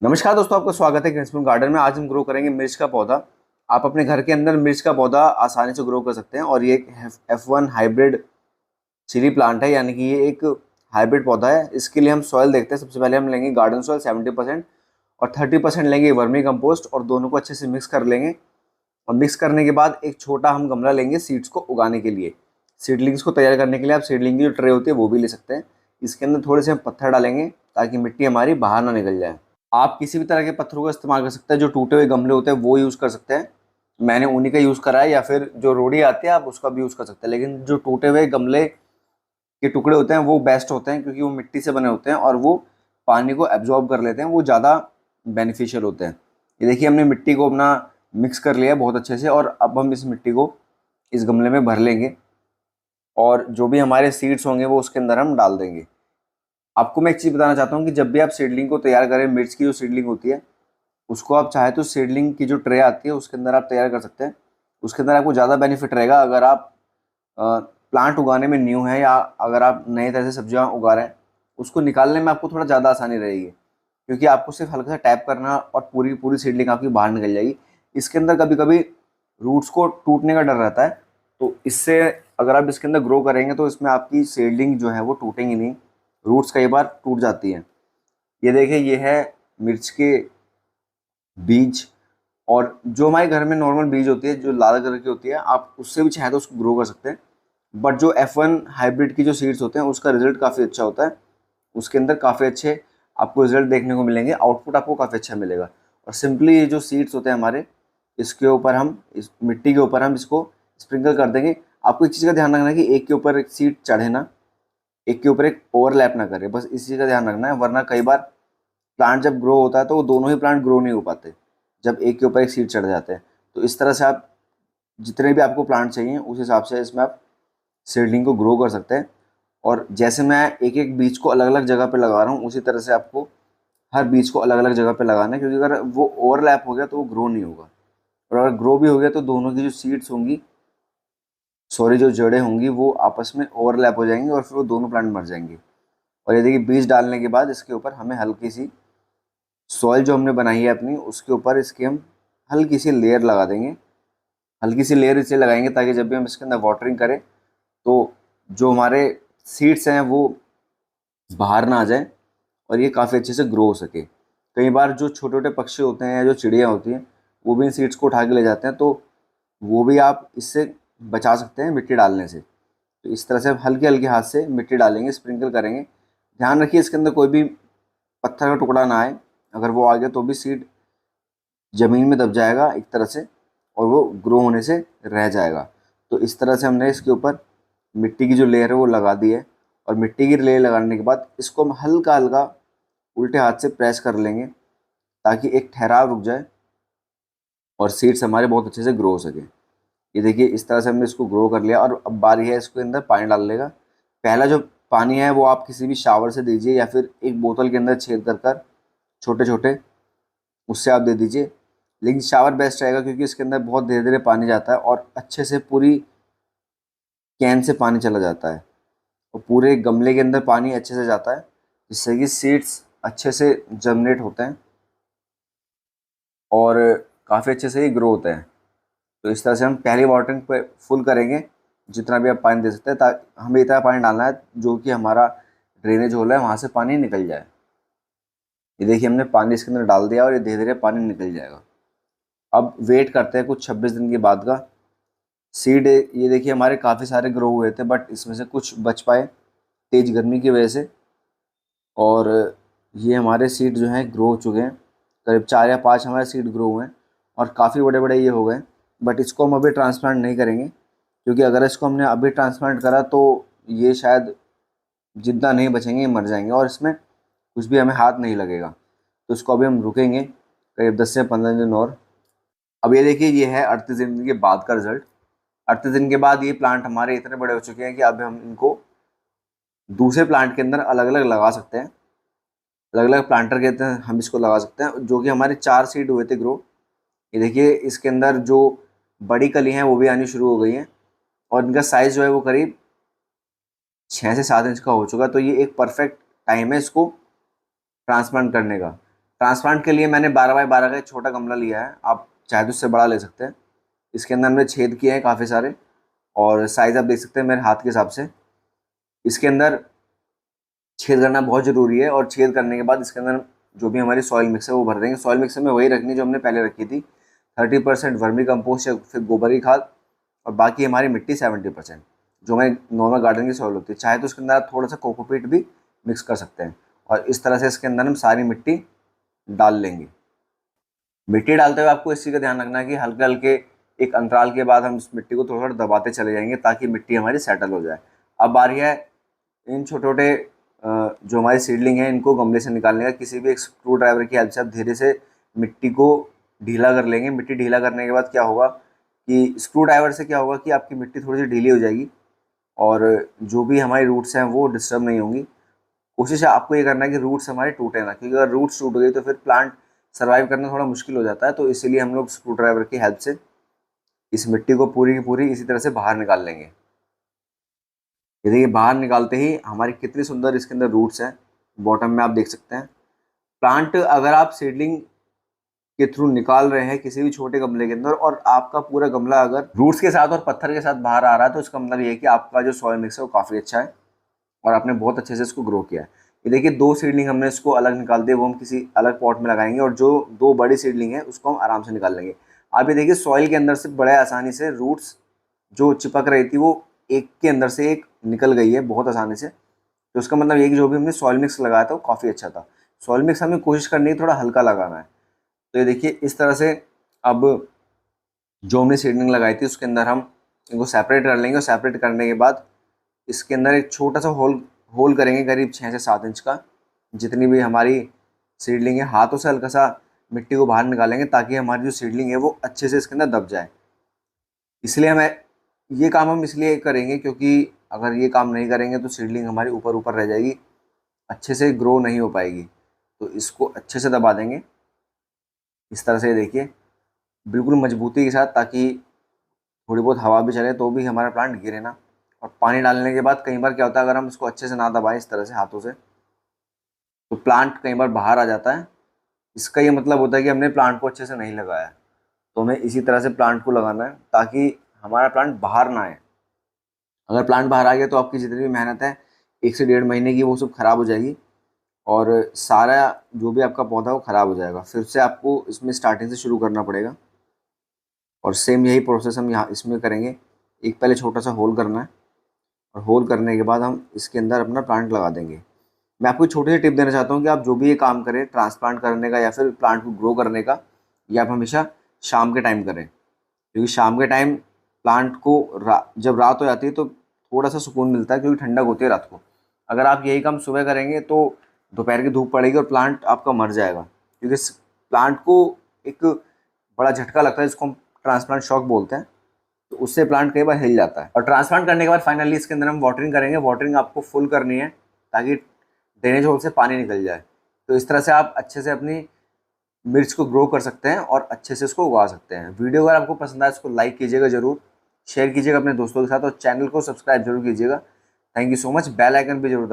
नमस्कार दोस्तों, आपका स्वागत है ग्रीन गार्डन में। आज हम ग्रो करेंगे मिर्च का पौधा। आप अपने घर के अंदर मिर्च का पौधा आसानी से ग्रो कर सकते हैं और ये एक F1 हाइब्रिड चिली प्लांट है, यानी कि ये एक हाइब्रिड पौधा है। इसके लिए हम सॉइल देखते हैं। सबसे पहले हम लेंगे गार्डन सॉइल 70% और 30% लेंगे वर्मी कंपोस्ट और दोनों को अच्छे से मिक्स कर लेंगे। और मिक्स करने के बाद एक छोटा हम गमला लेंगे सीड्स को उगाने के लिए। सीडलिंग्स को तैयार करने के लिए आप सीडलिंग की जो ट्रे होती है वो भी ले सकते हैं। इसके अंदर थोड़े से हम पत्थर डालेंगे ताकि मिट्टी हमारी बाहर ना निकल जाए। आप किसी भी तरह के पत्थरों का इस्तेमाल कर सकते हैं। जो टूटे हुए गमले होते हैं वो यूज़ कर सकते हैं। मैंने उन्हीं का यूज़ करा है, या फिर जो रोड़ी आती है आप उसका भी यूज़ कर सकते हैं। लेकिन जो टूटे हुए गमले के टुकड़े होते हैं वो बेस्ट होते हैं, क्योंकि वो मिट्टी से बने होते हैं और वो पानी को एब्जॉर्ब कर लेते हैं। वो ज़्यादा बेनिफिशियल होते हैं। ये देखिए, हमने मिट्टी को अपना मिक्स कर लिया बहुत अच्छे से और अब हम इस मिट्टी को इस गमले में भर लेंगे और जो भी हमारे सीड्स होंगे वो उसके अंदर हम डाल देंगे। आपको मैं एक चीज़ बताना चाहता हूँ कि जब भी आप सीडलिंग को तैयार करें, मिर्च की जो सीडलिंग होती है उसको आप चाहे तो सीडलिंग की जो ट्रे आती है उसके अंदर आप तैयार कर सकते हैं। उसके अंदर आपको ज़्यादा बेनिफिट रहेगा अगर आप प्लांट उगाने में न्यू हैं, या अगर आप नए तरह से सब्जियां उगा रहे हैं। उसको निकालने में आपको थोड़ा ज़्यादा आसानी रहेगी, क्योंकि आपको सिर्फ हल्का सा टैप करना और पूरी पूरी सीडलिंग आपकी बाहर निकल जाएगी। इसके अंदर कभी कभी रूट्स को टूटने का डर रहता है, तो इससे अगर आप इसके अंदर ग्रो करेंगे तो इसमें आपकी सीडलिंग जो है वो टूटेंगी नहीं। रूट्स कई बार टूट जाती हैं। ये देखिए, ये है मिर्च के बीज। और जो हमारे घर में नॉर्मल बीज होती है जो लाल कलर की होती है, आप उससे भी चाहे तो उसको ग्रो कर सकते हैं। बट जो F1 हाइब्रिड की जो सीड्स होते हैं उसका रिजल्ट काफ़ी अच्छा होता है। उसके अंदर काफ़ी अच्छे आपको रिजल्ट देखने को मिलेंगे, आउटपुट आपको काफ़ी अच्छा मिलेगा। और सिंपली ये जो सीड्स होते हैं हमारे, इसके ऊपर हम इस मिट्टी के ऊपर हम इसको स्प्रिंकल कर देंगे। आपको एक चीज़ का ध्यान रखना है कि एक के ऊपर एक सीड चढ़े ना, एक के ऊपर एक ओवरलैप ना करे। बस इस चीज़ का ध्यान रखना है, वरना कई बार प्लांट जब ग्रो होता है तो वो दोनों ही प्लांट ग्रो नहीं हो पाते जब एक के ऊपर एक सीड चढ़ जाते हैं। तो इस तरह से आप जितने भी आपको प्लांट चाहिए उस हिसाब से इसमें आप सीडलिंग को ग्रो कर सकते हैं। और जैसे मैं एक एक बीज को अलग अलग जगह पे लगा रहा हूँ, उसी तरह से आपको हर बीज को अलग अलग जगह पे लगाना है, क्योंकि अगर वो ओवरलैप हो गया तो वो ग्रो नहीं होगा। और अगर ग्रो भी हो गया तो दोनों की जो सीड्स होंगी, सॉरी जो जड़ें होंगी, वो आपस में ओवरलैप हो जाएंगी और फिर वो दोनों प्लांट मर जाएंगे। और ये देखिए, बीज डालने के बाद इसके ऊपर हमें हल्की सी सॉइल जो हमने बनाई है अपनी, उसके ऊपर इसकी हम हल्की सी लेयर लगा देंगे। हल्की सी लेयर इसलिए लगाएंगे ताकि जब भी हम इसके अंदर वाटरिंग करें तो जो हमारे सीड्स हैं वो बाहर ना आ जाए और ये काफ़ी अच्छे से ग्रो हो सके। कई बार जो छोटे छोटे पक्षी होते हैं या जो चिड़िया होती हैं वो भी इन सीड्स को उठा के ले जाते हैं, तो वो भी आप इससे बचा सकते हैं मिट्टी डालने से। तो इस तरह से हम हल्के हल्के हाथ से मिट्टी डालेंगे, स्प्रिंकल करेंगे। ध्यान रखिए इसके अंदर कोई भी पत्थर का टुकड़ा ना आए। अगर वो आ गया तो भी सीड ज़मीन में दब जाएगा एक तरह से और वो ग्रो होने से रह जाएगा। तो इस तरह से हमने इसके ऊपर मिट्टी की जो लेयर है वो लगा दी है। और मिट्टी की लेयर लगाने के बाद इसको हम हल्का हल्का उल्टे हाथ से प्रेस कर लेंगे ताकि एक ठहराव रुक जाए और सीड्स हमारे बहुत अच्छे से ग्रो हो सके। ये देखिए, इस तरह से हमने इसको ग्रो कर लिया और अब बारी है इसके अंदर पानी डाल लेगा। पहला जो पानी है वो आप किसी भी शावर से दीजिए, या फिर एक बोतल के अंदर छेद कर कर छोटे छोटे उससे आप दे दीजिए। लेकिन शावर बेस्ट रहेगा, क्योंकि इसके अंदर बहुत धीरे धीरे पानी जाता है और अच्छे से पूरी कैन से पानी चला जाता है और पूरे गमले के अंदर पानी अच्छे से जाता है, जिससे कि सीड्स अच्छे से जर्मिनेट होते हैं और काफ़ी अच्छे से ही ग्रो होते हैं। तो इस तरह से हम पहली वाटरिंग पे फुल करेंगे, जितना भी आप पानी दे सकते हैं, ताकि हमें इतना पानी डालना है जो कि हमारा ड्रेनेज होल है वहाँ से पानी निकल जाए। ये देखिए, हमने पानी इसके अंदर डाल दिया और ये धीरे धीरे पानी निकल जाएगा। अब वेट करते हैं कुछ 26 दिन के बाद का। सीड ये देखिए हमारे काफ़ी सारे ग्रो हुए थे, बट इसमें से कुछ बच पाए तेज़ गर्मी की वजह से। और ये हमारे सीड जो हैं ग्रो हो चुके हैं। करीब 4 या 5 हमारे सीड ग्रो हुए हैं और काफ़ी बड़े बड़े ये हो गए। बट इसको हम अभी ट्रांसप्लांट नहीं करेंगे, क्योंकि अगर इसको हमने अभी ट्रांसप्लांट करा तो ये शायद जिंदा नहीं बचेंगे, ये मर जाएंगे और इसमें कुछ भी हमें हाथ नहीं लगेगा। तो इसको अभी हम रुकेंगे करीब 10 से 15 दिन और। अब ये देखिए, ये है 38 दिन के बाद का रिजल्ट। 38 दिन के बाद ये प्लांट हमारे इतने बड़े हो चुके हैं कि अब हम इनको दूसरे प्लांट के अंदर अलग अलग लगा सकते हैं। अलग अलग प्लांटर के अंदर हम इसको लगा सकते हैं। जो कि हमारे 4 सीड हुए थे ग्रो, ये देखिए इसके अंदर जो बड़ी कली हैं वो भी आनी शुरू हो गई हैं और इनका साइज़ जो है वो करीब 6 से 7 इंच का हो चुका। तो ये एक परफेक्ट टाइम है इसको ट्रांसप्लांट करने का। ट्रांसप्लांट के लिए मैंने 12x12 का एक छोटा गमला लिया है, आप चाहे तो उससे बड़ा ले सकते हैं। इसके अंदर हमने छेद किए हैं काफ़ी सारे, और साइज़ आप देख सकते हैं मेरे हाथ के हिसाब से। इसके अंदर छेद करना बहुत ज़रूरी है, और छेद करने के बाद इसके अंदर जो भी हमारी सॉइल मिक्स है वो भर देंगे। सॉइल मिक्स में वही रखनी जो हमने पहले रखी थी, 30% वर्मी कंपोस्ट या फिर गोबर की खाद, और बाकी हमारी मिट्टी 70%, जो हमारी नॉर्मल गार्डन की सॉइल होती है। चाहे तो उसके अंदर आप थोड़ा सा कोकोपीट भी मिक्स कर सकते हैं, और इस तरह से इसके अंदर हम सारी मिट्टी डाल लेंगे। मिट्टी डालते हुए आपको इस चीज़ का ध्यान रखना है कि हल्के हल्के एक अंतराल के बाद हम इस मिट्टी को थोड़ा थोड़ा दबाते चले जाएंगे, ताकि मिट्टी हमारी सेटल हो जाए। अब बारी है इन छोटे छोटे जो हमारी सीडलिंग है इनको गमले से निकालने का। किसी भी एक स्क्रू ड्राइवर की हेल्प से आप धीरे से मिट्टी को ढीला कर लेंगे। मिट्टी ढीला करने के बाद क्या होगा कि स्क्रू ड्राइवर से क्या होगा कि आपकी मिट्टी थोड़ी सी ढीली हो जाएगी, और जो भी हमारी रूट्स हैं वो डिस्टर्ब नहीं होंगी। कोशिश है आपको ये करना है कि रूट्स हमारे टूटे ना, क्योंकि अगर रूट्स टूट गई तो फिर प्लांट सर्वाइव करना थोड़ा मुश्किल हो जाता है। तो इसीलिए हम लोग स्क्रू ड्राइवर की हेल्प से इस मिट्टी को पूरी की पूरी इसी तरह से बाहर निकाल लेंगे। ये देखिए, बाहर निकालते ही हमारी कितनी सुंदर इसके अंदर रूट्स हैं, बॉटम में आप देख सकते हैं। प्लांट अगर आप सीडलिंग के थ्रू निकाल रहे हैं किसी भी छोटे गमले के अंदर, और आपका पूरा गमला अगर रूट्स के साथ और पत्थर के साथ बाहर आ रहा है, तो इसका मतलब ये है कि आपका जो सॉइल मिक्स है वो काफ़ी अच्छा है, और आपने बहुत अच्छे से इसको ग्रो किया है। ये देखिए, 2 सीडलिंग हमने इसको अलग निकाल दिए, वो हम किसी अलग पॉट में लगाएंगे, और जो 2 बड़ी सीडलिंग है उसको हम आराम से निकाल लेंगे। आप ये देखिए, सॉइल के अंदर से बड़े आसानी से रूट्स जो चिपक रही थी वो एक के अंदर से एक निकल गई है बहुत आसानी से। तो उसका मतलब ये कि जो भी हमने सॉइल मिक्स लगाया था वो काफ़ी अच्छा था। सॉइल मिक्स हमें कोशिश करनी है थोड़ा हल्का लगाना है। तो ये देखिए, इस तरह से अब जो हमने सीडलिंग लगाई थी उसके अंदर हम इनको सेपरेट कर लेंगे, और सेपरेट करने के बाद इसके अंदर एक छोटा सा होल होल करेंगे करीब 6 से 7 इंच का। जितनी भी हमारी सीडलिंग है, हाथों से हल्का सा मिट्टी को बाहर निकालेंगे, ताकि हमारी जो सीडलिंग है वो अच्छे से इसके अंदर दब जाए। इसलिए हमें ये काम हम इसलिए करेंगे क्योंकि अगर ये काम नहीं करेंगे तो सीडलिंग हमारी ऊपर ऊपर रह जाएगी, अच्छे से ग्रो नहीं हो पाएगी। तो इसको अच्छे से दबा देंगे इस तरह से, देखिए बिल्कुल मजबूती के साथ, ताकि थोड़ी बहुत हवा भी चले तो भी हमारा प्लांट गिरे ना। और पानी डालने के बाद कई बार क्या होता है, अगर हम इसको अच्छे से ना दबाएं इस तरह से हाथों से, तो प्लांट कई बार बाहर आ जाता है। इसका ये मतलब होता है कि हमने प्लांट को अच्छे से नहीं लगाया है। तो हमें इसी तरह से प्लांट को लगाना है ताकि हमारा प्लांट बाहर ना आए। अगर प्लांट बाहर आ गया तो आपकी जितनी भी मेहनत है 1 से 1.5 महीने की वो सब खराब हो जाएगी, और सारा जो भी आपका पौधा वो खराब हो जाएगा। फिर से आपको इसमें स्टार्टिंग से शुरू करना पड़ेगा, और सेम यही प्रोसेस हम यहाँ इसमें करेंगे। एक पहले छोटा सा होल करना है, और होल करने के बाद हम इसके अंदर अपना प्लांट लगा देंगे। मैं आपको एक छोटी सी टिप देना चाहता हूँ कि आप जो भी ये काम करें ट्रांसप्लांट करने का या फिर प्लांट को ग्रो करने का, ये आप हमेशा शाम के टाइम करें, क्योंकि शाम के टाइम प्लांट को जब रात हो जाती है तो थोड़ा सा सुकून मिलता है, क्योंकि ठंडक होती है रात को। अगर आप यही काम सुबह करेंगे तो दोपहर की धूप पड़ेगी और प्लांट आपका मर जाएगा, क्योंकि प्लांट को एक बड़ा झटका लगता है जिसको हम ट्रांसप्लांट शॉक बोलते हैं। तो उससे प्लांट कई बार हिल जाता है। और ट्रांसप्लांट करने के बाद फाइनली इसके अंदर हम वाटरिंग करेंगे। वाटरिंग आपको फुल करनी है ताकि ड्रेनेज होल से पानी निकल जाए। तो इस तरह से आप अच्छे से अपनी मिर्च को ग्रो कर सकते हैं और अच्छे से इसको उगा सकते हैं। वीडियो अगर आपको पसंद आए इसको लाइक कीजिएगा ज़रूर, शेयर कीजिएगा अपने दोस्तों के साथ, और चैनल को सब्सक्राइब जरूर कीजिएगा। Thank you so much. Bell icon भी जरूर दबाइए।